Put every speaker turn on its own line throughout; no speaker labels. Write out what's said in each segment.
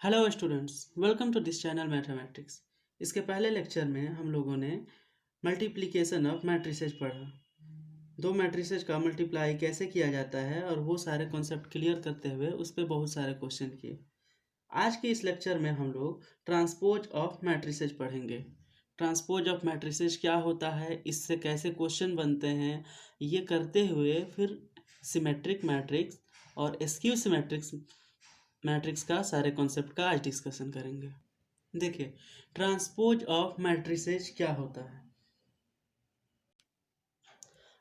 Hello students, welcome to this channel mathematics. इसके पहले lecture में हम लोगों ने मल्टीप्लिकेशन ऑफ मैट्रिसेज पढ़ा। दो मैट्रिसेज का मल्टीप्लाई कैसे किया जाता है और वो सारे कॉन्सेप्ट क्लियर करते हुए उस पर बहुत सारे क्वेश्चन किए। आज के इस लेक्चर में हम लोग ट्रांसपोज ऑफ मैट्रिसेज पढ़ेंगे। ट्रांसपोज ऑफ मैट्रिसेज क्या होता है, इससे कैसे क्वेश्चन बनते हैं, ये करते हुए फिर सिमेट्रिक मैट्रिक्स और स्क्यू सिमेट्रिक्स मैट्रिक्स का सारे कॉन्सेप्ट का आज डिस्कशन करेंगे। देखिए, ट्रांसपोज ऑफ मैट्रिसेज क्या होता है।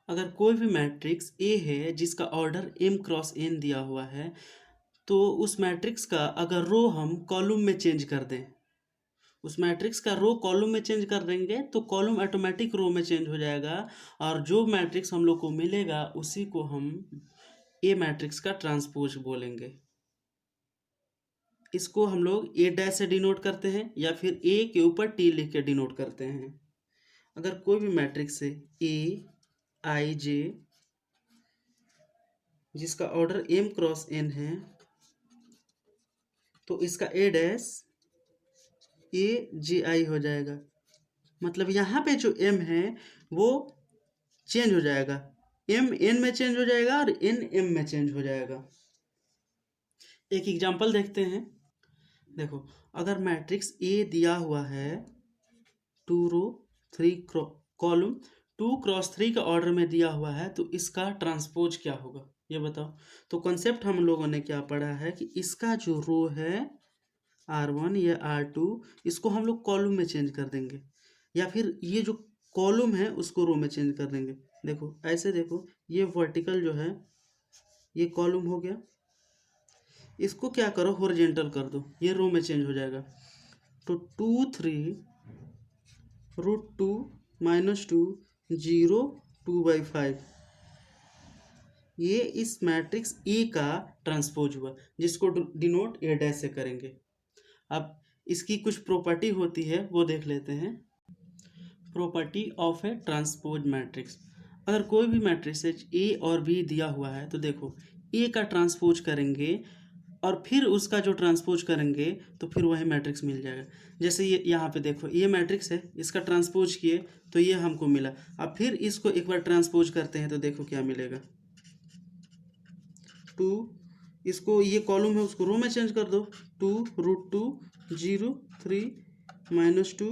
अगर कोई भी मैट्रिक्स ए है जिसका ऑर्डर m क्रॉस n दिया हुआ है, तो उस मैट्रिक्स का अगर रो हम कॉलम में चेंज कर दें, उस मैट्रिक्स का रो कॉलम में चेंज कर देंगे तो कॉलम ऑटोमेटिक रो में चेंज हो जाएगा और जो मैट्रिक्स हम लोग को मिलेगा उसी को हम ए मैट्रिक्स का ट्रांसपोज बोलेंगे। इसको हम लोग ए डैश से डिनोट करते हैं या फिर ए के ऊपर टी लिख के डिनोट करते हैं। अगर कोई भी मैट्रिक्स है ए आई जे जिसका ऑर्डर एम क्रॉस एन है, तो इसका ए डैश ए जे आई हो जाएगा। मतलब यहाँ पे जो एम है वो चेंज हो जाएगा, एम एन में चेंज हो जाएगा और एन एम में चेंज हो जाएगा। एक एग्जांपल देखते हैं। देखो, अगर मैट्रिक्स ए दिया हुआ है 2 रो 3 कॉलम 2 क्रॉस 3 का ऑर्डर में दिया हुआ है, तो इसका ट्रांसपोज क्या होगा ये बताओ। तो कॉन्सेप्ट हम लोगों ने क्या पढ़ा है कि इसका जो रो है R1 या R2, इसको हम लोग कॉलम में चेंज कर देंगे या फिर ये जो कॉलम है उसको रो में चेंज कर देंगे। देखो ऐसे, देखो ये वर्टिकल जो है ये कॉलम हो गया, इसको क्या करो हॉरिजॉन्टल कर दो, ये रो में चेंज हो जाएगा। तो 2 3 √2 -2 0 2/5, ये इस मैट्रिक्स ए का ट्रांसपोज हुआ जिसको डिनोट ए डैश से करेंगे। अब इसकी कुछ प्रॉपर्टी होती है वो देख लेते हैं। Property of A transpose matrix. अगर कोई भी मैट्रिक्स ए और बी दिया हुआ है तो देखो ए का ट्रांसपोज करेंगे और फिर उसका जो ट्रांसपोज करेंगे तो फिर वही मैट्रिक्स मिल जाएगा। जैसे ये यहाँ पे देखो ये मैट्रिक्स है, इसका ट्रांसपोज किए तो ये हमको मिला। अब फिर इसको एक बार ट्रांसपोज करते हैं तो देखो क्या मिलेगा। 2, इसको ये कॉलम है उसको रो में चेंज कर दो, 2 √2 0 3 -2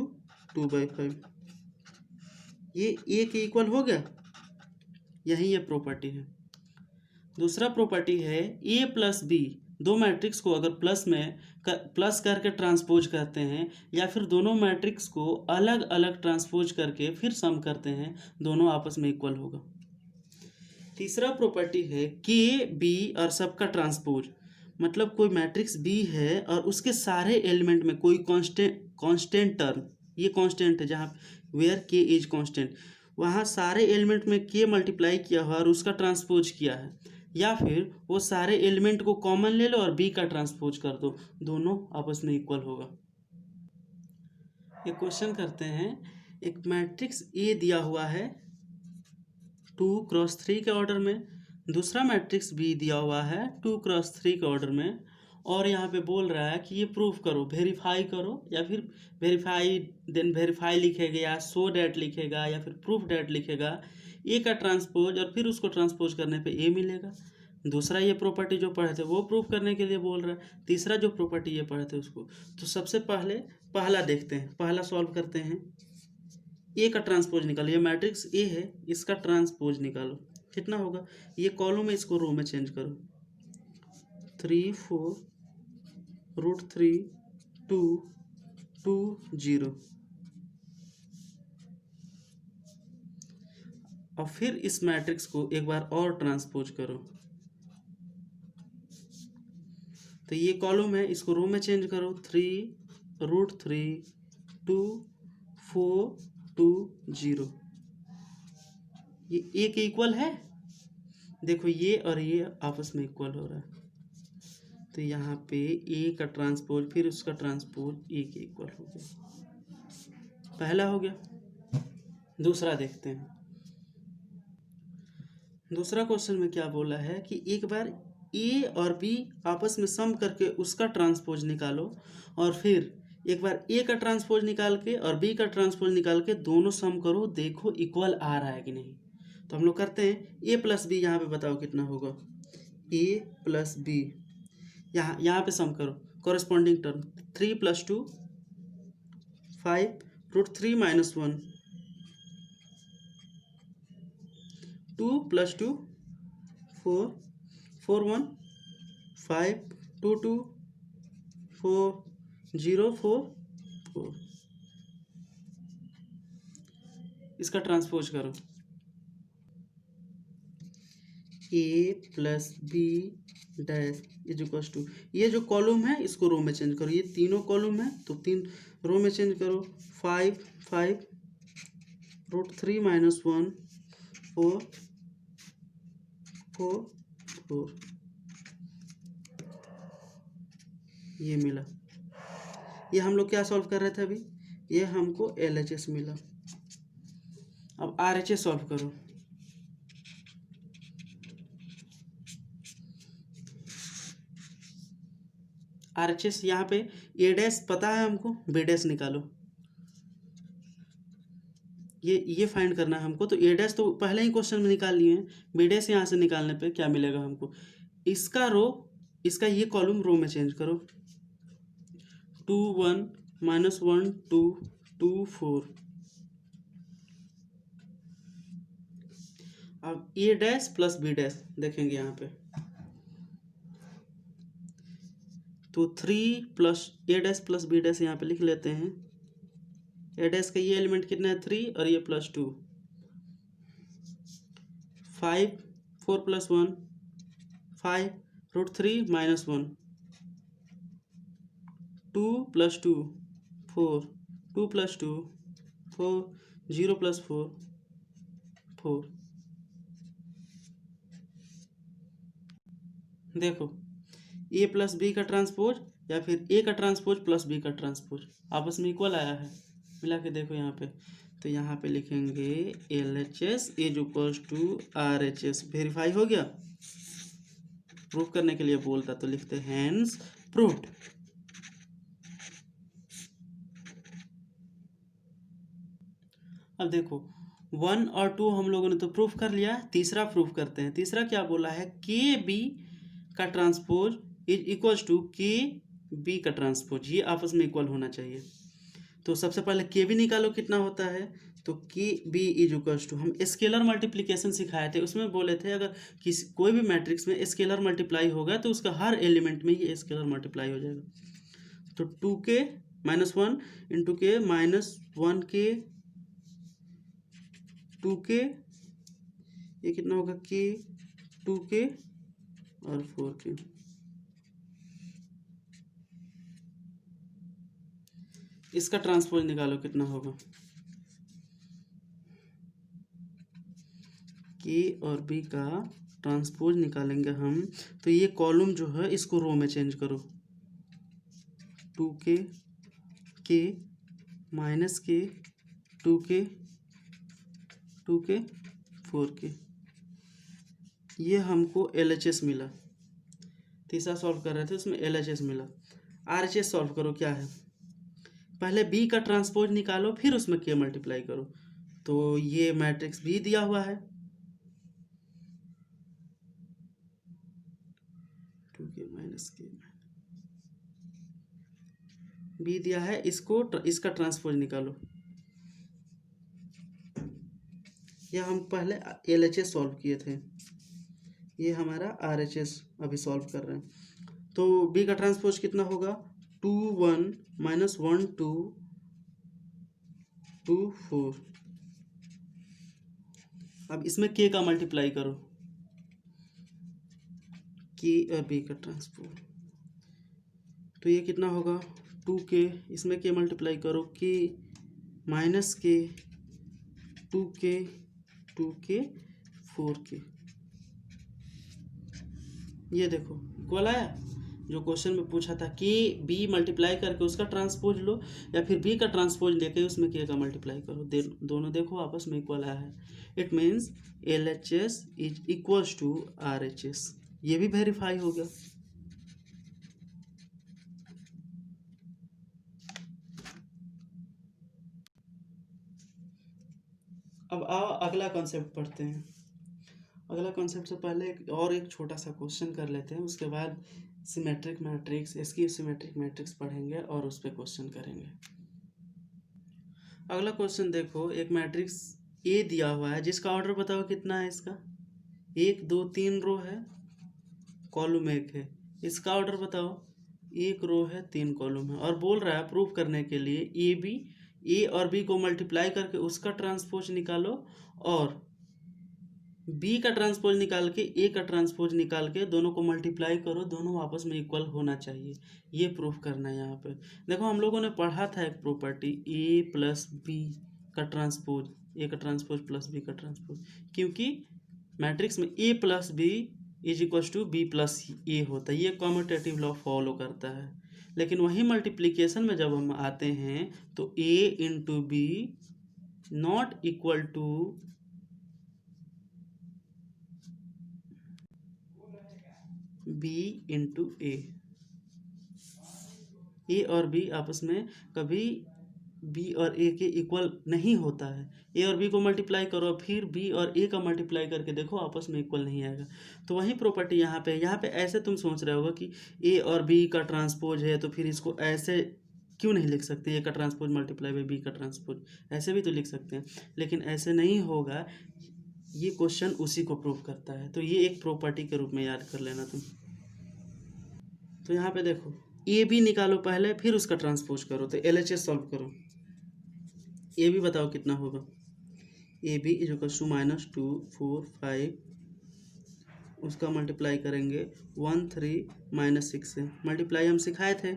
2/5, ये ए के इक्वल हो गया। यही ये प्रॉपर्टी है। दूसरा प्रॉपर्टी है ए प्लस बी। दो मैट्रिक्स को अगर प्लस करके ट्रांसपोज करते हैं या फिर दोनों मैट्रिक्स को अलग अलग ट्रांसपोज करके फिर सम करते हैं, दोनों आपस में इक्वल होगा। तीसरा प्रॉपर्टी है के बी और सबका ट्रांसपोज। मतलब कोई मैट्रिक्स बी है और उसके सारे एलिमेंट में कोई कांस्टेंट टर्म, ये कांस्टेंट है जहाँ वेयर के इज कांस्टेंट, वहाँ सारे एलिमेंट में के मल्टीप्लाई किया हुआ और उसका ट्रांसपोज किया है, या फिर वो सारे एलिमेंट को कॉमन ले लो और बी का ट्रांसपोज कर दो, दोनों आपस में इक्वल होगा। एक क्वेश्चन करते हैं। एक मैट्रिक्स ए दिया हुआ है 2 क्रॉस 3 के ऑर्डर में, दूसरा मैट्रिक्स बी दिया हुआ है 2 क्रॉस 3 के ऑर्डर में, और यहाँ पे बोल रहा है कि ये प्रूफ करो, वेरीफाई करो, या फिर वेरीफाई देन वेरीफाई लिखेगा या शो डैट लिखेगा या फिर प्रूफ डैट लिखेगा, ए का ट्रांसपोज और फिर उसको ट्रांसपोज करने पे ए मिलेगा। दूसरा ये प्रॉपर्टी जो पढ़े थे वो प्रूफ करने के लिए बोल रहा है, तीसरा जो प्रॉपर्टी ये पढ़े थे उसको। तो सबसे पहले पहला देखते हैं, पहला सॉल्व करते हैं। ए का ट्रांसपोज निकालो, ये मैट्रिक्स ए है इसका ट्रांसपोज निकालो, कितना होगा। ये कॉलम में इसको रो में चेंज करो, 3 4 √3 2 2 0, और फिर इस मैट्रिक्स को एक बार और ट्रांसपोज करो। तो ये कॉलम है इसको रो में चेंज करो, 3 √3 2 4 2 0, ये ए के इक्वल है। देखो ये और ये आपस में इक्वल हो रहा है, तो यहाँ पे ए का ट्रांसपोज फिर उसका ट्रांसपोज ए के इक्वल हो गया, पहला हो गया। दूसरा देखते हैं। दूसरा क्वेश्चन में क्या बोला है कि एक बार ए और बी आपस में सम करके उसका ट्रांसपोज निकालो, और फिर एक बार ए का ट्रांसपोज निकाल के और बी का ट्रांसपोज निकाल के दोनों सम करो, देखो इक्वल आ रहा है कि नहीं। तो हम लोग करते हैं ए प्लस बी, यहाँ पे बताओ कितना होगा। ए प्लस बी, यहाँ पे सम करो कॉरेस्पॉन्डिंग टर्म। 3 + 2 5 √3 - 1, 2 + 2 4 4 1 5 2 2 4 0 4 4। इसका ट्रांसपोज करो। A plus B dash is equal to, ये जो कॉलम है इसको रो में चेंज करो, ये तीनों कॉलम है तो 3 रो में चेंज करो। 5 5 √3 - 1 4 4 4, ये मिला। ये हम लोग क्या सॉल्व कर रहे थे अभी, ये हमको LHS मिला। अब RHS सॉल्व करो। RHS यहाँ पे ए डैश पता है हमको, बी डैश निकालो, ये फाइंड करना है हमको। तो ए डैश तो पहले ही क्वेश्चन में निकाल लिए हैं, बी डैश यहाँ से निकालने पे क्या मिलेगा हमको, इसका रो, इसका ये कॉलम रो में चेंज करो। 2 1 -1 2 2 4। अब ए डैश प्लस बी डैश देखेंगे यहाँ पे, तो 3 plus A dash plus B dash यहाँ पे लिख लेते हैं। ए डैश का ये एलिमेंट कितना है 3 और ये +2। 5 4 + 1 5 √3 - 1 2 + 2 4 2 + 2 4 0 + 4 4। देखो ए प्लस बी का ट्रांसपोज या फिर ए का ट्रांसपोज प्लस बी का ट्रांसपोज आपस में इक्वल आया है, मिला के देखो यहाँ पे। तो यहाँ पे लिखेंगे LHS is equal to RHS, verify हो गया। प्रूफ करने के लिए बोलता तो लिखते हैंस प्रूव्ड। अब देखो 1 और 2 हम लोगों ने तो प्रूफ कर लिया, तीसरा प्रूफ करते हैं। तीसरा क्या बोला है, KB का transpose is equal to KB का ट्रांसपोज, ये आपस में इक्वल होना चाहिए। तो सबसे पहले KB निकालो कितना होता है, तो KB इज इक्वल टू, हम स्केलर मल्टीप्लिकेशन सिखाए थे, उसमें बोले थे अगर किसी कोई भी मैट्रिक्स में स्केलर मल्टीप्लाई होगा तो उसका हर एलिमेंट में ये स्केलर मल्टीप्लाई हो जाएगा। तो 2K - 1 × K - 1K 2K, ये कितना होगा K 2K और 4K। इसका ट्रांसपोज निकालो कितना होगा, K और B का ट्रांसपोज निकालेंगे हम, तो ये कॉलम जो है इसको रो में चेंज करो। 2K K -K 2K 2K 4K, ये हमको LHS मिला। तीसरा सॉल्व कर रहे थे उसमें LHS मिला। RHS सॉल्व करो क्या है, पहले B का ट्रांसपोज निकालो फिर उसमें K मल्टीप्लाई करो। तो ये मैट्रिक्स B दिया हुआ है, 2K - K B दिया है, इसका ट्रांसपोज निकालो। यह हम पहले LHS सॉल्व किए थे, ये हमारा RHS अभी सॉल्व कर रहे हैं। तो B का ट्रांसपोज कितना होगा, 2 1 -1 2 2 4। अब इसमें K का मल्टीप्लाई करो, K और B का ट्रांसपोज, तो ये कितना होगा 2K, इसमें K मल्टीप्लाई करो, K -K 2K 2K 4K, ये देखो इक्वल आया। जो क्वेश्चन में पूछा था कि B मल्टीप्लाई करके उसका ट्रांसपोज लो या फिर B का ट्रांसपोज लेके उसमें K का मल्टीप्लाई करो, दोनों देखो आपस में इक्वल आया है। It means LHS is equals to RHS। ये भी वेरीफाई हो गया। अब आओ अगला कॉन्सेप्ट पढ़ते हैं। अगला कॉन्सेप्ट से पहले एक छोटा सा क्वेश्चन कर लेते हैं, उसके बाद सिमेट्रिक मैट्रिक्स, इसकी सिमेट्रिक मैट्रिक्स पढ़ेंगे और उस पर क्वेश्चन करेंगे। अगला क्वेश्चन देखो, एक मैट्रिक्स ए दिया हुआ है जिसका ऑर्डर बताओ कितना है इसका। 1 2 3 रो है, कॉलम 1 है। इसका ऑर्डर बताओ, 1 रो है 3 कॉलम है, और बोल रहा है प्रूफ करने के लिए ए और बी को मल्टीप्लाई करके उसका ट्रांसपोज निकालो, और बी का ट्रांसपोज निकाल के ए का ट्रांसपोज निकाल के दोनों को मल्टीप्लाई करो, दोनों आपस में इक्वल होना चाहिए। ये प्रूफ करना है। यहाँ पे देखो हम लोगों ने पढ़ा था एक प्रॉपर्टी, ए प्लस बी का ट्रांसपोज, ए का ट्रांसपोज प्लस बी का ट्रांसपोज, क्योंकि मैट्रिक्स में A plus B is equal to B plus A होता है, ये कॉम्यूटेटिव लॉ फॉलो करता है। लेकिन वही मल्टीप्लिकेशन में जब हम आते हैं तो A into B not equal to B into A और बी आपस में कभी बी और ए के इक्वल नहीं होता है। ए और बी को मल्टीप्लाई करो, फिर बी और ए का मल्टीप्लाई करके देखो, आपस में इक्वल नहीं आएगा। तो वही प्रॉपर्टी यहाँ पे ऐसे तुम सोच रहे होगा कि ए और बी का ट्रांसपोज है, तो फिर इसको ऐसे क्यों नहीं लिख सकते, ए का ट्रांसपोज मल्टीप्लाई बाई बी का ट्रांसपोज, ऐसे भी तो लिख सकते हैं, लेकिन ऐसे नहीं होगा। ये क्वेश्चन उसी को प्रूव करता है, तो ये एक प्रॉपर्टी के रूप में याद कर लेना तुम। तो यहाँ पे देखो, ए बी निकालो पहले, फिर उसका ट्रांसपोज करो, तो LHS सॉल्व करो। ए बी बताओ कितना होगा, A B is equal to -2 4 5, उसका मल्टीप्लाई करेंगे 1 3 -6 से। मल्टीप्लाई हम सिखाए थे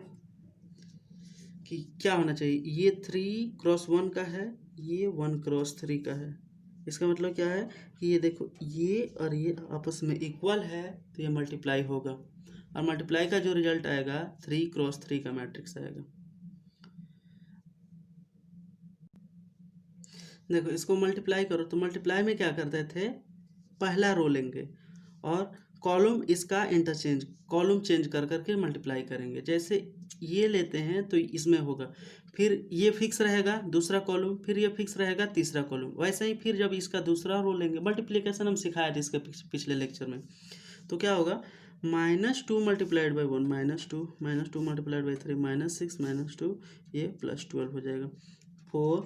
कि क्या होना चाहिए, ये 3 क्रॉस 1 का है, ये 1 क्रॉस 3 का है। इसका मतलब क्या है कि ये देखो, ये और ये आपस में इक्वल है, तो ये मल्टीप्लाई होगा, और मल्टीप्लाई का जो रिजल्ट आएगा 3 क्रॉस 3 का मैट्रिक्स आएगा। देखो इसको मल्टीप्लाई करो, तो मल्टीप्लाई में क्या करते थे, पहला रो लेंगे और कॉलम इसका इंटरचेंज, कॉलम चेंज कर करके मल्टीप्लाई करेंगे। जैसे ये लेते हैं तो इसमें होगा, फिर ये फिक्स रहेगा दूसरा कॉलम, फिर ये फिक्स रहेगा तीसरा कॉलम। वैसे ही फिर जब इसका दूसरा रो लेंगे, मल्टीप्लिकेशन हम सिखाए थे इसके पिछले लेक्चर में, तो क्या होगा, -2 मल्टीप्लाइड बाई 1 -2 -2 मल्टीप्लाइड बाई 3 -6 -2, ये +12 हो जाएगा। 4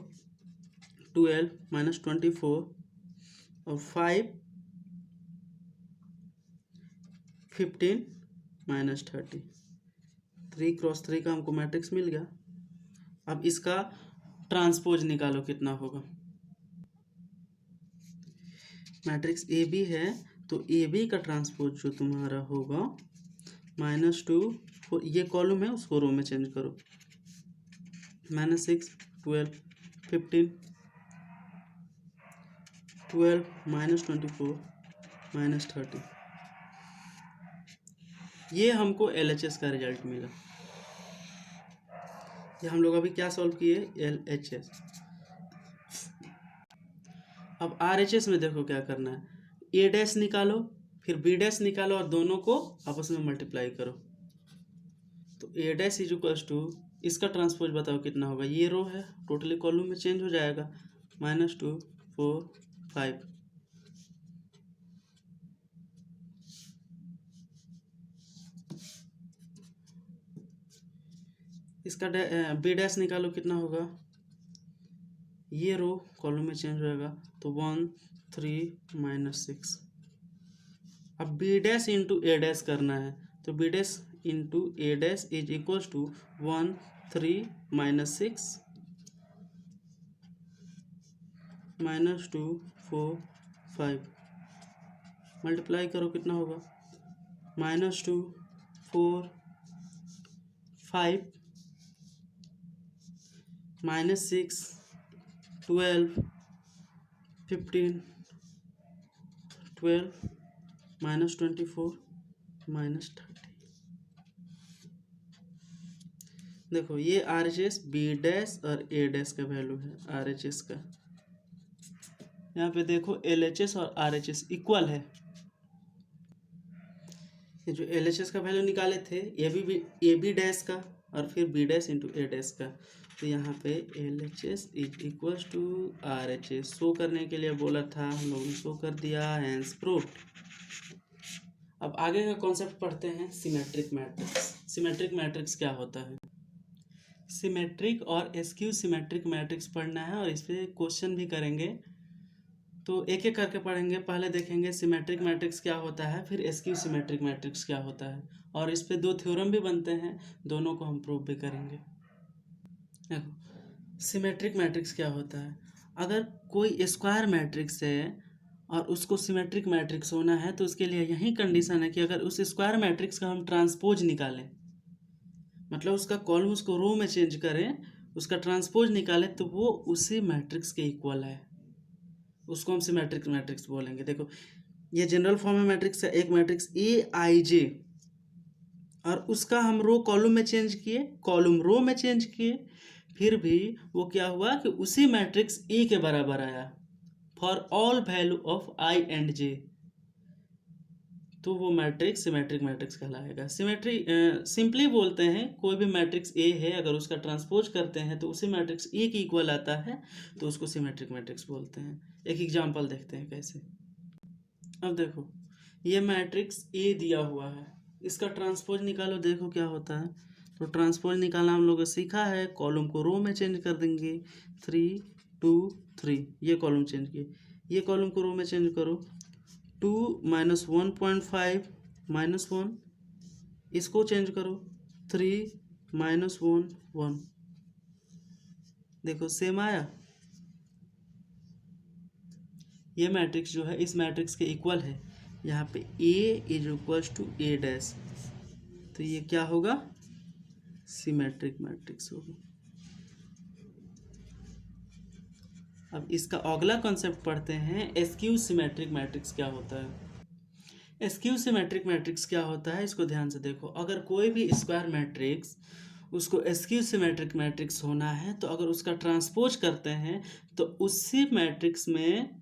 12 -24 और 5 15 -30, 3 क्रॉस 3 का हमको मैट्रिक्स मिल गया। अब इसका ट्रांसपोज निकालो कितना होगा। मैट्रिक्स ए बी है, तो ए बी का ट्रांसपोज जो तुम्हारा होगा -2, ये कॉलम है उसको रो में चेंज करो, -6 12 15 12 -24 -30, ये हमको LHS का रिजल्ट मिला। ये हम लोग अभी क्या सॉल्व किए, LHS। अब RHS में देखो क्या करना है, ए डैश निकालो, फिर बी डैश निकालो, और दोनों को आपस में मल्टीप्लाई करो। तो ए डैश इज इक्वल टू, इसका ट्रांसपोज बताओ कितना होगा, ये रो है टोटली कॉलम में चेंज हो जाएगा, -2 4 5, इसका बी डैश निकालो कितना होगा, ये रो कॉलम में चेंज होएगा, तो 1 3 -6। अब B dash into A dash करना है, तो B dash into A dash is equal to 1 3 -6 -2 4 5, multiply करो कितना होगा, -2 4 5 -6 12 15 12 -24 -30। देखो ये RHS बी डैश और ए डैश का वैल्यू है RHS का। यहाँ पे देखो LHS और RHS इक्वल है, ये जो LHS का वैल्यू निकाले थे ए बी डैश का और फिर B dash into A dash का, तो यहाँ पे LHS is equals to RHS show करने के लिए बोला था, हम लोगों ने शो कर दिया, हैंस प्रूव्ड। अब आगे का कॉन्सेप्ट पढ़ते हैं, सिमेट्रिक मैट्रिक्स। सिमेट्रिक मैट्रिक्स क्या होता है? सिमेट्रिक और एस्क्यू सिमेट्रिक मैट्रिक्स पढ़ना है और इस पर क्वेश्चन भी करेंगे, तो एक एक करके पढ़ेंगे। पहले देखेंगे सिमेट्रिक मैट्रिक्स क्या होता है, फिर एस्क्यू सिमेट्रिक मैट्रिक्स क्या होता है, और इस पे 2 थ्योरम भी बनते हैं, दोनों को हम प्रूव भी करेंगे। देखो सिमेट्रिक मैट्रिक्स क्या होता है, अगर कोई स्क्वायर मैट्रिक्स है और उसको सिमेट्रिक मैट्रिक्स होना है तो उसके लिए यही कंडीशन है कि अगर उस स्क्वायर मैट्रिक्स का हम ट्रांसपोज निकालें, मतलब उसका कॉलम उसको रो में चेंज करें, उसका ट्रांसपोज निकालें, तो वो उसी मैट्रिक्स के इक्वल है, उसको हम सिमेट्रिक मैट्रिक्स बोलेंगे। देखो ये जनरल फॉर्म में मैट्रिक्स है, एक मैट्रिक्स AIJ और उसका हम रो कॉलम में चेंज किए, कॉलम रो में चेंज किए, फिर भी वो क्या हुआ कि उसी मैट्रिक्स A के बराबर आया for all value of I and J, तो वो मैट्रिक्स सिमेट्रिक मैट्रिक्स कहलाएगा। सिमेट्री सिंपली बोलते हैं, कोई भी मैट्रिक्स A है अगर उसका ट्रांसपोज करते हैं तो उसी मैट्रिक्स A की इक्वल आता है, तो उसको सिमेट्रिक मैट्रिक्स बोलते हैं। एक एग्जांपल देखते हैं कैसे। अब देखो ये मैट्रिक्स A दिया हुआ है, इसका ट्रांसपोज निकालो, देखो क्या होता है। तो ट्रांसपोज निकालना हम लोगों ने सीखा है, कॉलम को रो में चेंज कर देंगे, 3 2 3, ये कॉलम चेंज किए, ये कॉलम को रो में चेंज करो, 2 माइनस 1.5 माइनस 1, इसको चेंज करो, 3 माइनस 1 1, देखो सेम आया। ये मैट्रिक्स जो है इस मैट्रिक्स के इक्वल है, यहाँ पे A is equals to A dash, तो ये क्या होगा, सिमेट्रिक मैट्रिक्स होगा। अब इसका अगला कॉन्सेप्ट पढ़ते हैं, एस्क्यू सिमेट्रिक मैट्रिक्स क्या होता है। एस्क्यू सिमेट्रिक मैट्रिक्स क्या होता है, इसको ध्यान से देखो। अगर कोई भी स्क्वायर मैट्रिक्स उसको एस्क्यू सिमेट्रिक मैट्रिक्स होना है, तो अगर उसका ट्रांसपोज करते हैं तो उसी मैट्रिक्स में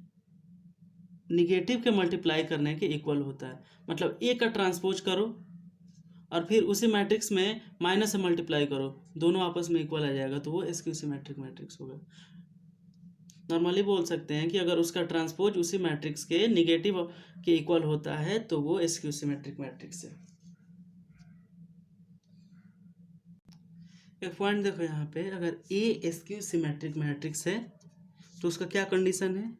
निगेटिव के मल्टीप्लाई करने के इक्वल होता है। मतलब A का ट्रांसपोज करो और फिर उसी मैट्रिक्स में माइनस से मल्टीप्लाई करो, दोनों आपस में इक्वल आ जाएगा, तो वो एस्क्यू सिमेट्रिक मैट्रिक्स होगा। नॉर्मली बोल सकते हैं कि अगर उसका ट्रांसपोज उसी मैट्रिक्स के निगेटिव के इक्वल होता है तो वो एस्क्यू सिमेट्रिक मैट्रिक्स है। एक पॉइंट देखो यहाँ पे, अगर A एस्क्यू सिमेट्रिक मैट्रिक्स है तो उसका क्या कंडीशन है,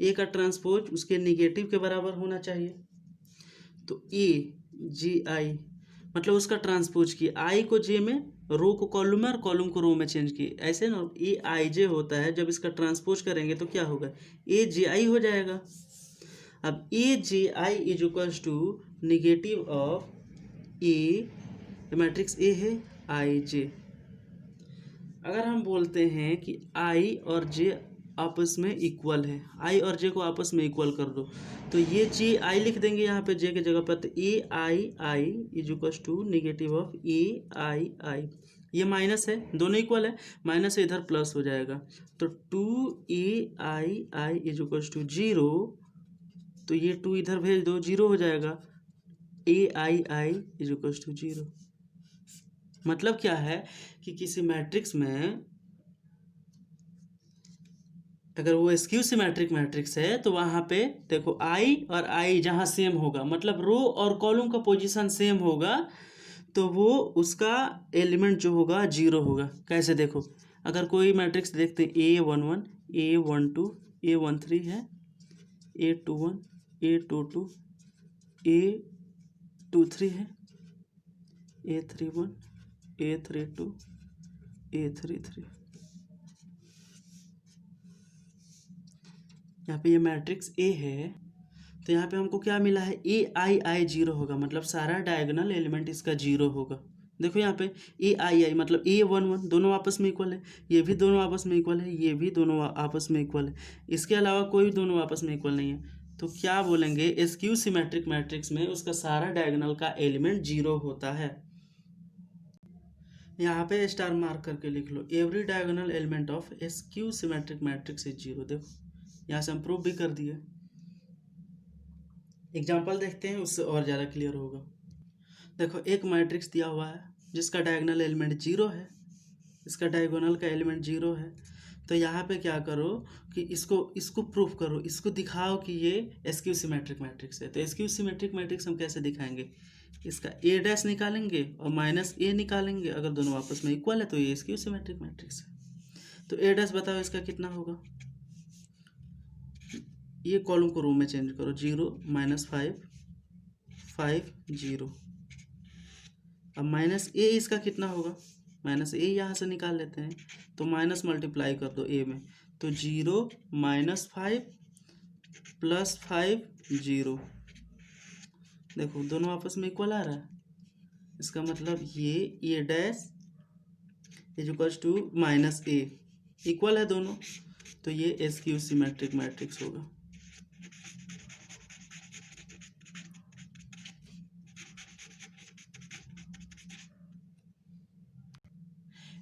A का ट्रांसपोज उसके निगेटिव के बराबर होना चाहिए। तो AGI मतलब उसका ट्रांसपोज किए, I को J में, रो को कॉलम में और कॉलम को रो में चेंज किए, ऐसे ना AIJ होता है, जब इसका ट्रांसपोज करेंगे तो क्या होगा, AGI हो जाएगा। अब AGI is equals to negative of A, matrix A है IJ। अगर हम बोलते हैं कि I और J आपस में इक्वल है, I और J को आपस में इक्वल कर दो, तो ये GI लिख देंगे यहाँ पे J के जगह पर, तो AII is equals to negative of AII, ये माइनस है, दोनों इक्वल है, माइनस से इधर प्लस हो जाएगा, तो 2AII इज इक्वल्स टू 0, तो ये 2 इधर भेज दो, 0 हो जाएगा, AII इज इक्वल्स टू 0। मतलब क्या है कि किसी मैट्रिक्स में अगर वो एस्क्यू सिमेट्रिक मैट्रिक्स है तो वहाँ पे देखो I और I जहाँ सेम होगा, मतलब रो और कॉलम का पोजीशन सेम होगा, तो वो उसका एलिमेंट जो होगा 0 होगा। कैसे देखो, अगर कोई मैट्रिक्स देखते हैं A11 A12 A13 है, A21 A22 A23 है, A31 A32 A33, यहाँ पे ये मैट्रिक्स A है, तो यहाँ पे हमको क्या मिला है, AII 0 होगा, मतलब सारा डायगोनल एलिमेंट इसका 0 होगा। देखो यहाँ पे AII मतलब A11 दोनों आपस में इक्वल है, ये भी दोनों आपस में इक्वल है, ये भी दोनों आपस में इक्वल है, इसके अलावा कोई दोनों आपस में इक्वल नहीं है, तो क्या बोलेंगे, एस्क्यू सिमेट्रिक मैट्रिक्स में उसका सारा डायगोनल का एलिमेंट 0 होता है। यहाँ पे स्टार मार्क करके लिख लो, every diagonal element of skew symmetric matrix is 0। देखो यहाँ से हम प्रूव भी कर दिए। एग्जाम्पल देखते हैं, उससे और ज़्यादा क्लियर होगा। देखो एक मैट्रिक्स दिया हुआ है जिसका डायगोनल एलिमेंट 0 है, इसका डायगोनल का एलिमेंट 0 है। तो यहाँ पे क्या करो कि इसको प्रूफ करो, इसको दिखाओ कि ये स्क्यू सिमेट्रिक मैट्रिक्स है। तो स्क्यू सिमेट्रिक मैट्रिक्स हम कैसे दिखाएंगे, इसका ए डैश निकालेंगे और माइनस ए निकालेंगे, अगर दोनों आपस में इक्वल है तो ये स्क्यू सिमेट्रिक मैट्रिक्स है। तो ए डैश बताओ इसका कितना होगा, ये कॉलम को रो में चेंज करो, 0 -5 5 0। अब माइनस ए इसका कितना होगा, माइनस ए यहाँ से निकाल लेते हैं, तो माइनस मल्टीप्लाई कर दो ए में, तो 0 -5 +5 0। देखो दोनों आपस में इक्वल आ रहा है, इसका मतलब ये dash is equals to minus A, equal है दोनों, तो ये स्क्यू सिमेट्रिक मैट्रिक्स होगा।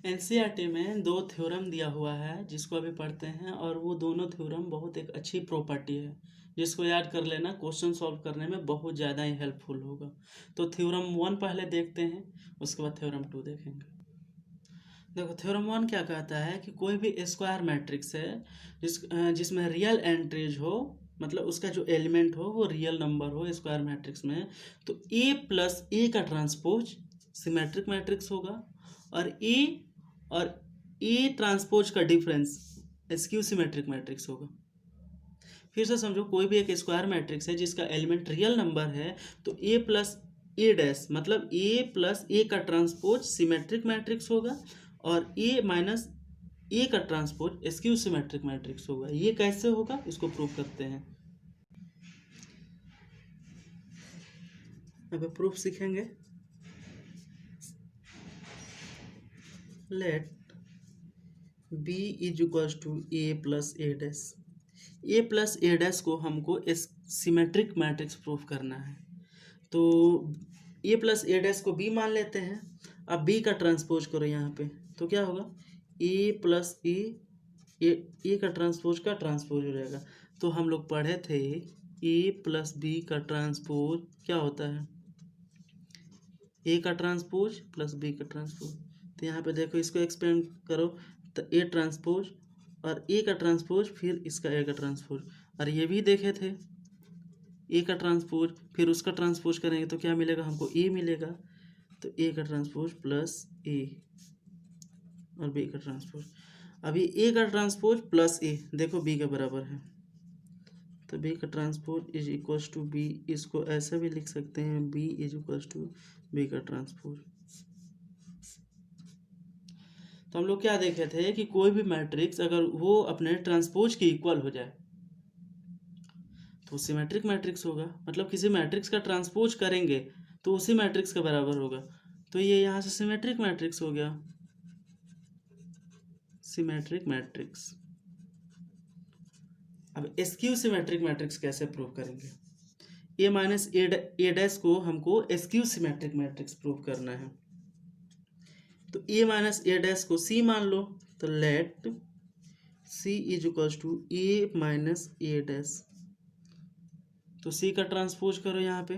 एनसीईआरटी में 2 थ्योरम दिया हुआ है जिसको अभी पढ़ते हैं, और वो दोनों थ्योरम बहुत एक अच्छी प्रॉपर्टी है जिसको याद कर लेना, क्वेश्चन सॉल्व करने में बहुत ज़्यादा ही हेल्पफुल होगा। तो थ्योरम 1 पहले देखते हैं, उसके बाद थ्योरम 2 देखेंगे। देखो थ्योरम 1 क्या कहता है कि कोई भी स्क्वायर मैट्रिक्स है जिसमें रियल एंट्रीज हो, मतलब उसका जो एलिमेंट हो वो रियल नंबर हो स्क्वायर मैट्रिक्स में, तो ए प्लस ए का ट्रांसपोज सिमेट्रिक मैट्रिक्स होगा, और ए ट्रांसपोज का डिफरेंस स्क्यू सिमेट्रिक मैट्रिक्स होगा। फिर से समझो, कोई भी एक स्क्वायर मैट्रिक्स है जिसका एलिमेंट रियल नंबर है, तो ए प्लस ए डैश मतलब ए प्लस ए का ट्रांसपोज सिमेट्रिक मैट्रिक्स होगा, और ए माइनस ए का ट्रांसपोज स्क्यू सिमेट्रिक मैट्रिक्स होगा। ये कैसे होगा इसको प्रूव करते हैं, अब प्रूफ सीखेंगे। Let b is equals to A plus A dash, A plus A dash को हमको सिमेट्रिक मैट्रिक्स प्रूफ करना है, तो ए प्लस ए डैश को b मान लेते हैं। अब b का ट्रांसपोज करो यहाँ पे, तो क्या होगा, ए प्लस ए का ट्रांसपोज हो जाएगा। तो हम लोग पढ़े थे ए प्लस बी का ट्रांसपोज क्या होता है, ए का ट्रांसपोज प्लस बी का ट्रांसपोज। तो यहाँ पे देखो इसको एक्सपेंड करो, तो ए ट्रांसपोज और ए का ट्रांसपोज फिर इसका ए का ट्रांसपोज, और ये भी देखे थे ए का ट्रांसपोज फिर उसका ट्रांसपोज करेंगे तो क्या मिलेगा हमको, ए मिलेगा। तो ए का ट्रांसपोज प्लस ए और बी का ट्रांसपोज, अभी ए का ट्रांसपोज प्लस ए देखो बी के बराबर है, तो बी का transpose is equals to B, इसको ऐसा भी लिख सकते हैं B is equals to B का ट्रांसपोज। तो हम लोग क्या देखे थे कि कोई भी मैट्रिक्स अगर वो अपने ट्रांसपोज के इक्वल हो जाए तो सिमेट्रिक मैट्रिक्स होगा, मतलब किसी मैट्रिक्स का ट्रांसपोज करेंगे तो उसी मैट्रिक्स के बराबर होगा। तो ये यहाँ से सिमेट्रिक मैट्रिक्स हो गया, सिमेट्रिक मैट्रिक्स। अब स्क्यू सिमेट्रिक मैट्रिक्स कैसे प्रूव करेंगे, ए माइनस ए डैश को हमको स्क्यू सिमेट्रिक मैट्रिक्स प्रूव करना है। तो ए माइनस ए डैश को सी मान लो, तो let C is equals to A minus A dash, तो सी का ट्रांसपोज करो यहाँ पे,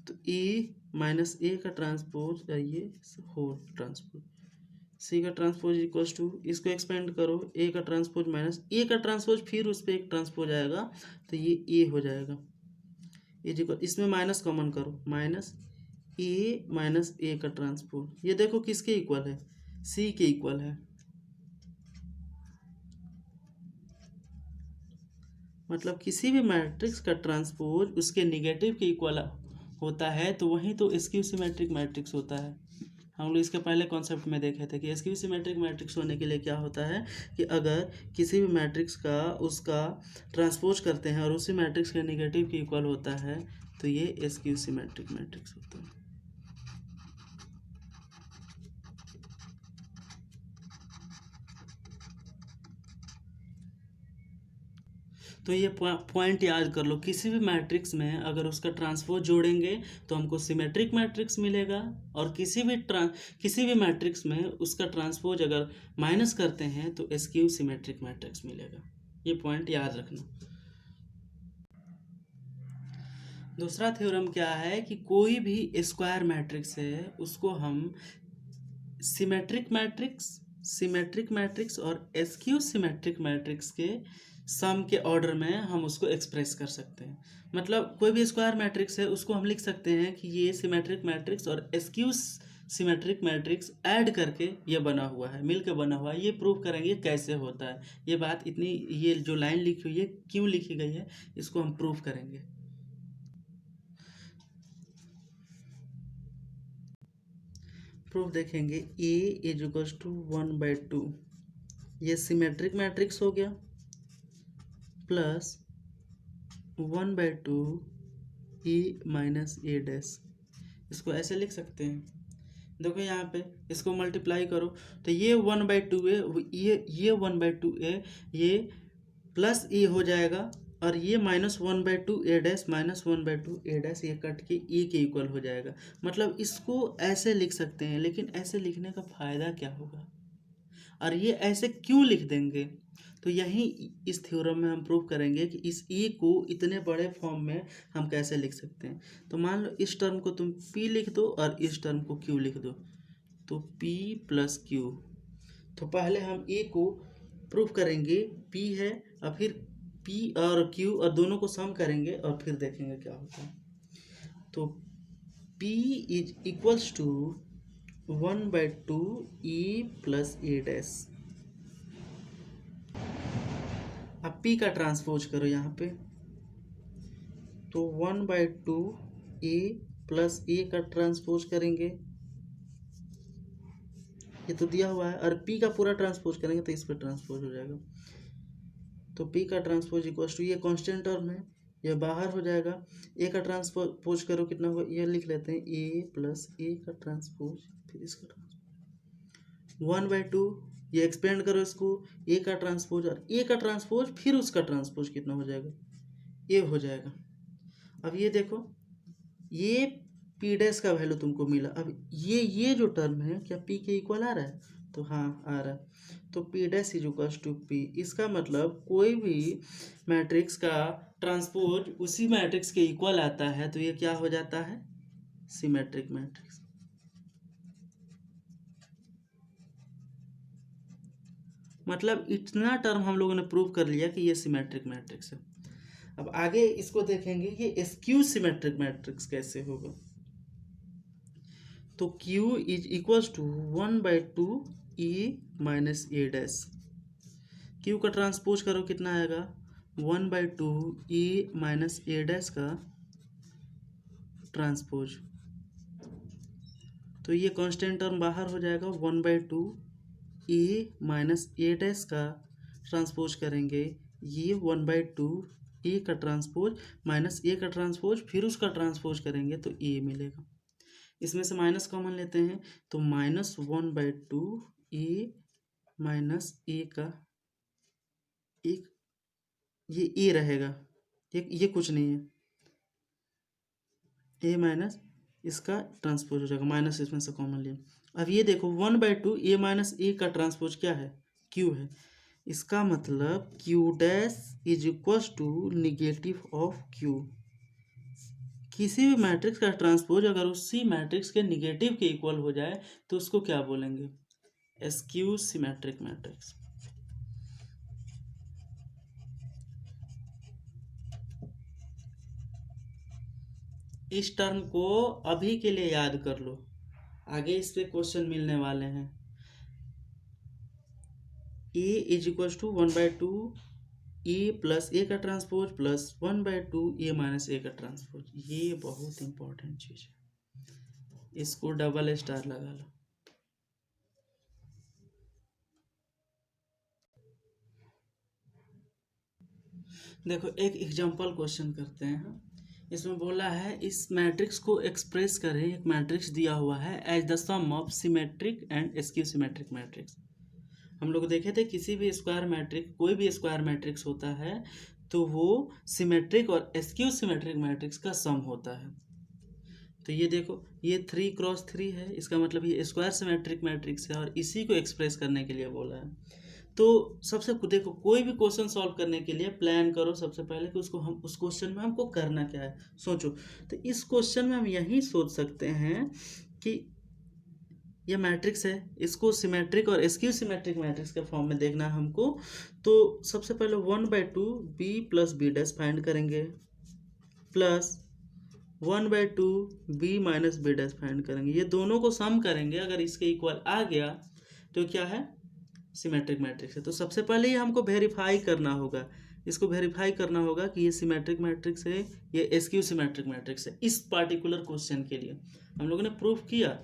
तो ए माइनस ए का ट्रांसपोज ये होल ट्रांसपोज, सी का ट्रांसपोज इक्वल्स टू, इसको एक्सपेंड करो, ए का ट्रांसपोज माइनस ए का ट्रांसपोज फिर उस पर एक ट्रांसपोज आएगा तो ये ए हो जाएगा, इज इक्वल, इसमें माइनस कॉमन करो, माइनस ए माइनस ए का ट्रांसपोज, ये देखो किसके इक्वल है, सी के इक्वल है। मतलब किसी भी मैट्रिक्स का ट्रांसपोज उसके नेगेटिव के इक्वल होता है तो वही तो स्क्यू सिमेट्रिक मैट्रिक्स होता है। हम लोग इसके पहले कॉन्सेप्ट में देखे थे कि स्क्यू सिमेट्रिक मैट्रिक्स होने के लिए क्या होता है कि अगर किसी भी मैट्रिक्स का उसका ट्रांसपोज करते हैं और उसी मैट्रिक्स के नेगेटिव के इक्वल होता है तो ये स्क्यू सिमेट्रिक मैट्रिक्स होता है। तो ये पॉइंट याद कर लो, किसी भी मैट्रिक्स में अगर उसका ट्रांसपोज जोड़ेंगे तो हमको सिमेट्रिक मैट्रिक्स मिलेगा, और किसी भी मैट्रिक्स में उसका ट्रांसपोज अगर माइनस करते हैं तो स्क्यू सिमेट्रिक मैट्रिक्स मिलेगा। ये पॉइंट याद रखना। दूसरा थ्योरम क्या है कि कोई भी स्क्वायर मैट्रिक्स है उसको हम सिमेट्रिक मैट्रिक्स और एस्क्यू सिमेट्रिक मैट्रिक्स के सम के ऑर्डर में हम उसको एक्सप्रेस कर सकते हैं। मतलब कोई भी स्क्वायर मैट्रिक्स है उसको हम लिख सकते हैं कि ये सिमेट्रिक मैट्रिक्स और एस्क्यू सिमेट्रिक मैट्रिक्स ऐड करके ये बना हुआ है, मिलकर बना हुआ है। ये प्रूव करेंगे कैसे होता है। ये बात इतनी, ये जो लाइन लिखी हुई है क्यों लिखी गई है, इसको हम प्रूव करेंगे। प्रूफ देखेंगे ए इज इक्वल्स टू 1/2, ये सिमेट्रिक मैट्रिक्स हो गया, plus 1/2 A minus A dash. इसको ऐसे लिख सकते हैं। देखो यहाँ पे इसको मल्टीप्लाई करो तो ये 1/2 है, ये 1/2 है, ये प्लस ए हो जाएगा और ये -1/2 ए डैश -1/2 ए डैश, ये कट के ए के इक्वल हो जाएगा। मतलब इसको ऐसे लिख सकते हैं, लेकिन ऐसे लिखने का फ़ायदा क्या होगा और ये ऐसे क्यों लिख देंगे, तो यही इस थ्योरम में हम प्रूव करेंगे कि इस ए को इतने बड़े फॉर्म में हम कैसे लिख सकते हैं। तो मान लो इस टर्म को तुम पी लिख दो और इस टर्म को क्यू लिख दो, तो पी प्लस क्यू। तो पहले हम ए को प्रूफ करेंगे, पी है, और फिर पी और क्यू और दोनों को सम करेंगे और फिर देखेंगे क्या होता है। तो P is equals to 1/2 A plus A dash. अब पी का ट्रांसपोज करो यहाँ पे, तो 1/2 ए प्लस ए का ट्रांसपोज करेंगे, ये तो दिया हुआ है, और पी का पूरा ट्रांसपोज करेंगे तो इस पर ट्रांसपोज हो जाएगा। तो पी का ट्रांसपोज इक्वल्स टू, ये कांस्टेंट टर्म है, यह बाहर हो जाएगा। ए का ट्रांसपोज करो कितना होगा, ये लिख लेते हैं ए प्लस ए का ट्रांसपोज, फिर इसका ट्रांसपोज 1/2, ये एक्सपेंड करो इसको, ए का ट्रांसपोज और ए का ट्रांसपोज फिर उसका ट्रांसपोज कितना हो जाएगा, ए हो जाएगा। अब ये देखो, ये पी डैश का वैल्यू तुमको मिला। अब ये जो टर्म है क्या पी के इक्वल आ रहा है, तो हाँ आ रहा है। तो P dash is equals to P. इसका मतलब कोई भी मैट्रिक्स का ट्रांसपोज उसी मैट्रिक्स के इक्वल आता है, तो ये क्या हो जाता है, सिमेट्रिक मैट्रिक्स। मतलब इतना टर्म हम लोगों ने प्रूव कर लिया कि ये सिमेट्रिक मैट्रिक्स है। अब आगे इसको देखेंगे कि स्क्यू सिमेट्रिक मैट्रिक्स कैसे होगा। तो Q is equals to 1/2 A minus A dash. Q का ट्रांसपोज करो कितना आएगा, 1/2 ए माइनस ए डैश का ट्रांसपोज। तो ये कांस्टेंट टर्म बाहर हो जाएगा, 1/2 ए माइनस ए डैश का ट्रांसपोज करेंगे, ये 1/2 ए का ट्रांसपोज माइनस ए का ट्रांसपोज फिर उसका ट्रांसपोज करेंगे तो ए मिलेगा। इसमें से माइनस कॉमन लेते हैं तो -1/2 ए माइनस ए का एक, ये ए रहेगा, ये कुछ नहीं है, ए माइनस इसका ट्रांसपोज हो जाएगा, माइनस इसमें से कॉमन लिया। अब ये देखो 1/2 ए माइनस ए का ट्रांसपोज क्या है, क्यू है। इसका मतलब Q dash is equals to negative of Q. किसी भी मैट्रिक्स का ट्रांसपोज अगर उसी मैट्रिक्स के निगेटिव के इक्वल हो जाए तो उसको क्या बोलेंगे, स्क्यू सिमेट्रिक मैट्रिक्स। इस टर्म को अभी के लिए याद कर लो, आगे इस पे क्वेश्चन मिलने वाले हैं। A is equals to 1/2 A plus A का transpose plus 1/2 A minus A का ट्रांसपोज। ये बहुत इंपॉर्टेंट चीज है, इसको डबल स्टार लगा लो। देखो एक एग्जांपल क्वेश्चन करते हैं। इसमें बोला है इस मैट्रिक्स को एक्सप्रेस करें, एक मैट्रिक्स दिया हुआ है as the sum of symmetric and skew symmetric matrix. हम लोग देखे थे किसी भी स्क्वायर मैट्रिक्स, कोई भी स्क्वायर मैट्रिक्स होता है तो वो सिमेट्रिक और स्क्यू सिमेट्रिक मैट्रिक्स का सम होता है। तो ये देखो ये 3x3 है, इसका मतलब ये स्क्वायर सिमेट्रिक मैट्रिक्स है और इसी को एक्सप्रेस करने के लिए बोला है। तो सबसे देखो, कोई भी क्वेश्चन सॉल्व करने के लिए प्लान करो सबसे पहले कि उसको हम उस क्वेश्चन में हमको करना क्या है, सोचो। तो इस क्वेश्चन में हम यही सोच सकते हैं कि ये मैट्रिक्स है, इसको सिमेट्रिक और स्क्यू सिमेट्रिक मैट्रिक्स के फॉर्म में देखना है हमको। तो सबसे पहले 1/2 B plus B dash find करेंगे, plus 1/2 B minus B dash find करेंगे। ये दोनों को सम करेंगे, अगर इसके इक्वल आ गया तो क्या है, सिमेट्रिक मैट्रिक्स है। तो सबसे पहले ही हमको वेरीफाई करना होगा, इसको वेरीफाई करना होगा कि ये सिमेट्रिक मैट्रिक्स है, ये स्क्यू सिमेट्रिक मैट्रिक्स है। इस पार्टिकुलर क्वेश्चन के लिए हम लोगों ने प्रूफ किया,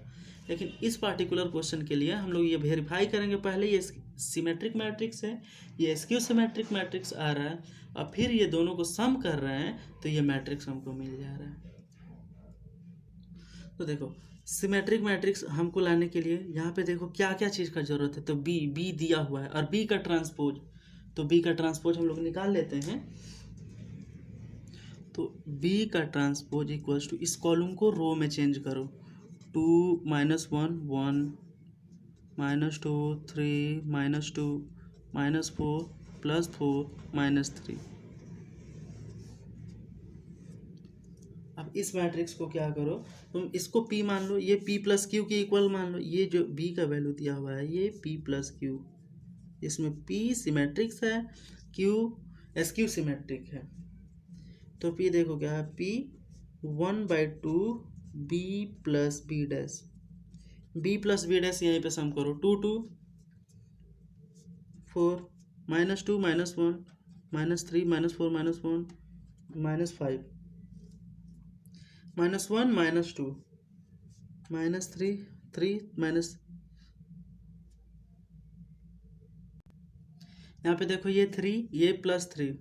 लेकिन इस पार्टिकुलर क्वेश्चन के लिए हम लोग ये वेरीफाई करेंगे पहले ये सिमेट्रिक मैट्रिक्स है, ये स्क्यू सिमेट्रिक मैट्रिक्स आ रहा है, और फिर ये दोनों को सम कर रहे हैं तो ये मैट्रिक्स हमको मिल जा रहा है। तो देखो, सिमेट्रिक मैट्रिक्स हमको लाने के लिए यहाँ पे देखो क्या क्या चीज़ का जरूरत है। तो बी दिया हुआ है, और बी का ट्रांसपोज, तो बी का ट्रांसपोज हम लोग निकाल लेते हैं। तो बी का ट्रांसपोज इक्वल्स टू, इस कॉलम को रो में चेंज करो, 2 -1 1 -2 3 -2 -4 +4 -3। अब इस मैट्रिक्स को क्या करो, तुम इसको P मान लो, ये P प्लस क्यू के इक्वल मान लो। ये जो B का वैल्यू दिया हुआ है ये P प्लस क्यू, इसमें P सिमेट्रिक्स है, Q स्क्यू सिमेट्रिक है। तो P देखो क्या है, P 1/2 B plus B dash, B plus B dash यहीं पे सम करो, 2 2 4 -2 -1 -3 -4 -1 -5 -1 -2 -3 3 माइनस, यहाँ पे देखो ये 3, ये +3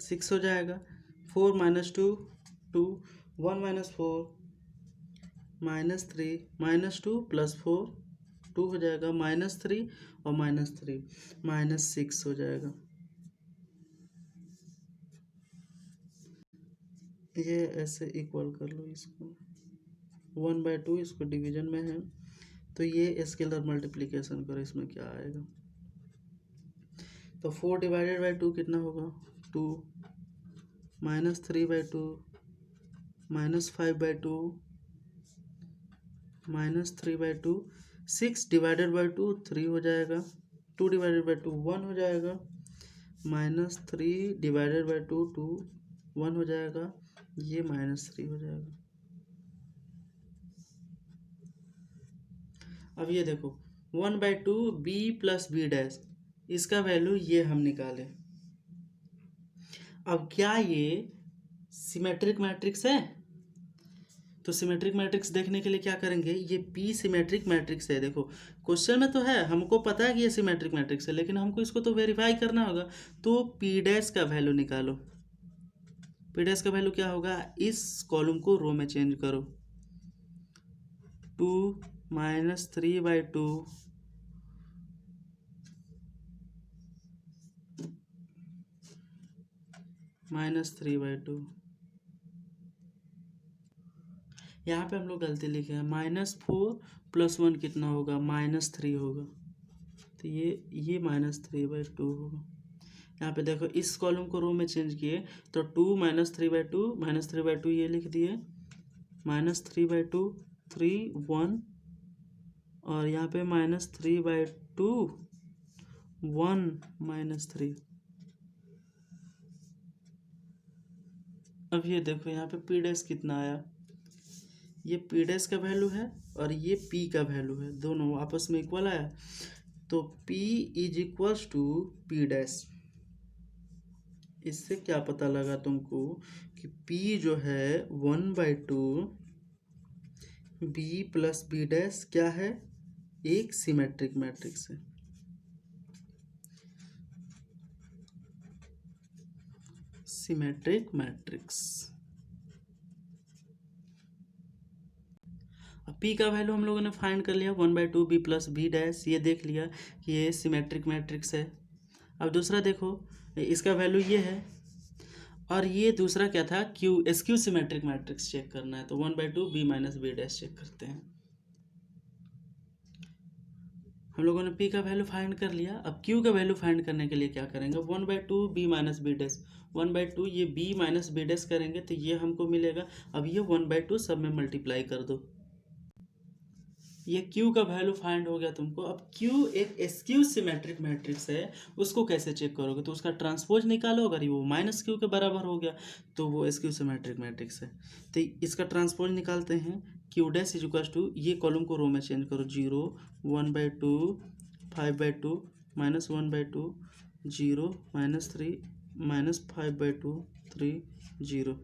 6 हो जाएगा, 4 -2 2 1 -4 -3 -2 +4 2 हो जाएगा, -3 और -3 -6 हो जाएगा। ये ऐसे इक्वल कर लो इसको, 1/2 इसको डिवीजन में है, तो ये स्केलर मल्टीप्लिकेशन करो, इसमें क्या आएगा। तो 4 डिवाइडेड बाई 2 कितना होगा, 2 -3/2 -5/2 -3/2 6 डिवाइडेड बाई 2 3 हो जाएगा, 2 डिवाइडेड बाई 2 1 हो जाएगा, -3 डिवाइडेड बाई 2 2 1 हो जाएगा, ये -3 हो जाएगा। अब ये देखो 1/2 बी प्लस बी डैश, इसका वैल्यू ये हम निकाले। अब क्या ये सिमेट्रिक मैट्रिक्स है, तो सिमेट्रिक मैट्रिक्स देखने के लिए क्या करेंगे, ये P सिमेट्रिक मैट्रिक्स है। देखो क्वेश्चन में तो है, हमको पता है कि ये सिमेट्रिक मैट्रिक्स है, लेकिन हमको इसको तो वेरीफाई करना होगा। तो P डैश का वैल्यू निकालो, P डैश का वैल्यू क्या होगा, इस कॉलम को रो में चेंज करो, 2 -3/2 -3/2। यहाँ पे हम लोग गलती लिखे हैं, -4 + 1 कितना होगा, -3 होगा, तो ये -3/2 होगा। यहाँ पे देखो इस कॉलम को रो में चेंज किए, तो 2 -3/2 ये लिख दिए, -3/2 3 1, और यहाँ पे -3/2 1 -3। अब ये देखो यहाँ पे P डैश कितना आया, ये P डैश का वैल्यू है और ये P का वैल्यू है, दोनों आपस में इक्वल आया। तो P = P डैश। इससे क्या पता लगा तुमको कि P जो है 1/2 B प्लस बी डैश क्या है, एक सिमेट्रिक मैट्रिक्स है। Symmetric matrix. अब P का वैल्यू हम लोगों ने फाइंड कर लिया, 1/2 B प्लस बी डैश, ये देख लिया कि ये सिमेट्रिक मैट्रिक्स है। अब दूसरा देखो, इसका वैल्यू ये है, और ये दूसरा क्या था, स्क्यू सिमेट्रिक मैट्रिक्स चेक करना है। तो 1/2 B minus B dash check करते हैं। हम लोगों ने p का वैल्यू फाइंड कर लिया। अब q का वैल्यू फाइंड करने के लिए क्या करेंगे, 1/2 b माइनस बी डैश, 1/2 ये b माइनस बी डैश करेंगे तो ये हमको मिलेगा। अब ये 1/2 सब में मल्टीप्लाई कर दो, ये q का वैल्यू फाइंड हो गया तुमको। अब q एक स्क्यू सिमेट्रिक मैट्रिक्स है, उसको कैसे चेक करोगे, तो उसका ट्रांसपोज निकालो, अगर वो माइनस क्यू के बराबर हो गया तो वो स्क्यू सिमेट्रिक मैट्रिक्स है। तो इसका ट्रांसपोज निकालते हैं, q dash is equal to, ये कॉलम को रो में चेंज करो, 0 1/2 5/2 माइनस 1/2 0 माइनस 3 माइनस 5/2 3 0।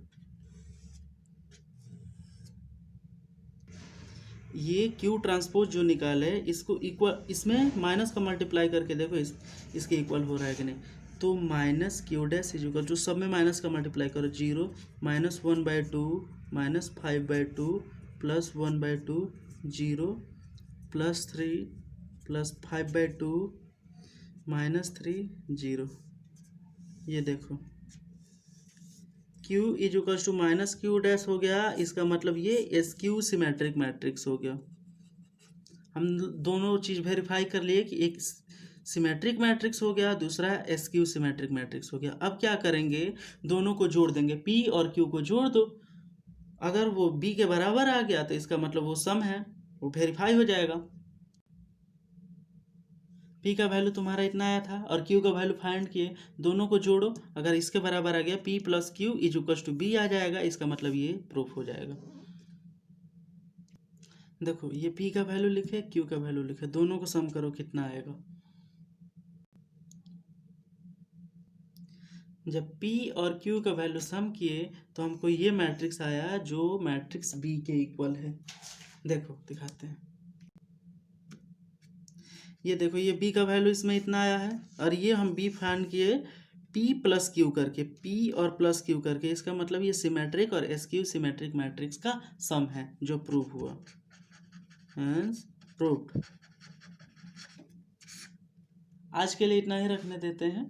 ये क्यू ट्रांसपोज जो निकाले इसको इक्वल, इसमें माइनस का मल्टीप्लाई करके देखो इसके इक्वल हो रहा है कि नहीं। तो minus Q dash is equal, जो सब में माइनस का मल्टीप्लाई करो, 0 minus 1/2 minus 5/2 plus 1/2 0 plus 3 plus 5/2 minus 3 0। ये देखो Q is equal to minus Q dash हो गया, इसका मतलब ये स्क्यू सिमेट्रिक मैट्रिक्स हो गया। हम दोनों चीज़ वेरीफाई कर लिए कि एक सिमेट्रिक मैट्रिक्स हो गया, दूसरा स्क्यू सिमेट्रिक मैट्रिक्स हो गया। अब क्या करेंगे, दोनों को जोड़ देंगे, P और Q को जोड़ दो, अगर वो B के बराबर आ गया तो इसका मतलब वो सम है, वो वेरीफाई हो जाएगा। P का वैल्यू तुम्हारा इतना आया था और Q का वैल्यू फाइंड किए, दोनों को जोड़ो, अगर इसके बराबर आ गया P plus Q is equal to B आ जाएगा, इसका मतलब ये प्रूफ हो जाएगा। देखो ये P का वैल्यू लिखे, Q का वैल्यू लिखे, दोनों को सम करो कितना आएगा। जब P और Q का वैल्यू सम किए तो हमको ये मैट्रिक्स आया जो मैट्रिक्स B के इक्वल है। देखो दिखाते हैं, ये देखो ये B का वैल्यू इसमें इतना आया है और ये हम B फाइंड किए P प्लस Q करके, P और प्लस Q करके, इसका मतलब ये सिमेट्रिक और स्क्यू सिमेट्रिक मैट्रिक्स का सम है जो प्रूफ हुआ, हेंस प्रूव्ड। आज के लिए इतना ही रखने देते हैं।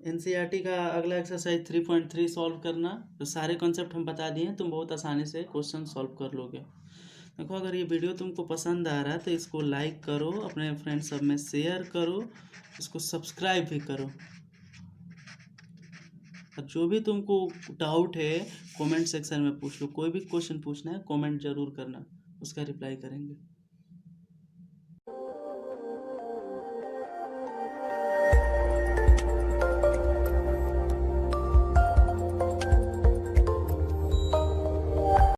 एनसीईआरटी का अगला एक्सरसाइज 3.3 सॉल्व करना, तो सारे कॉन्सेप्ट हम बता दिए हैं, तुम बहुत आसानी से क्वेश्चन सॉल्व कर लोगे। देखो अगर ये वीडियो तुमको पसंद आ रहा है तो इसको लाइक करो, अपने फ्रेंड सब में शेयर करो, इसको सब्सक्राइब भी करो। और जो भी तुमको डाउट है कमेंट सेक्शन में पूछ लो, कोई भी क्वेश्चन पूछना है कमेंट जरूर करना, उसका रिप्लाई करेंगे।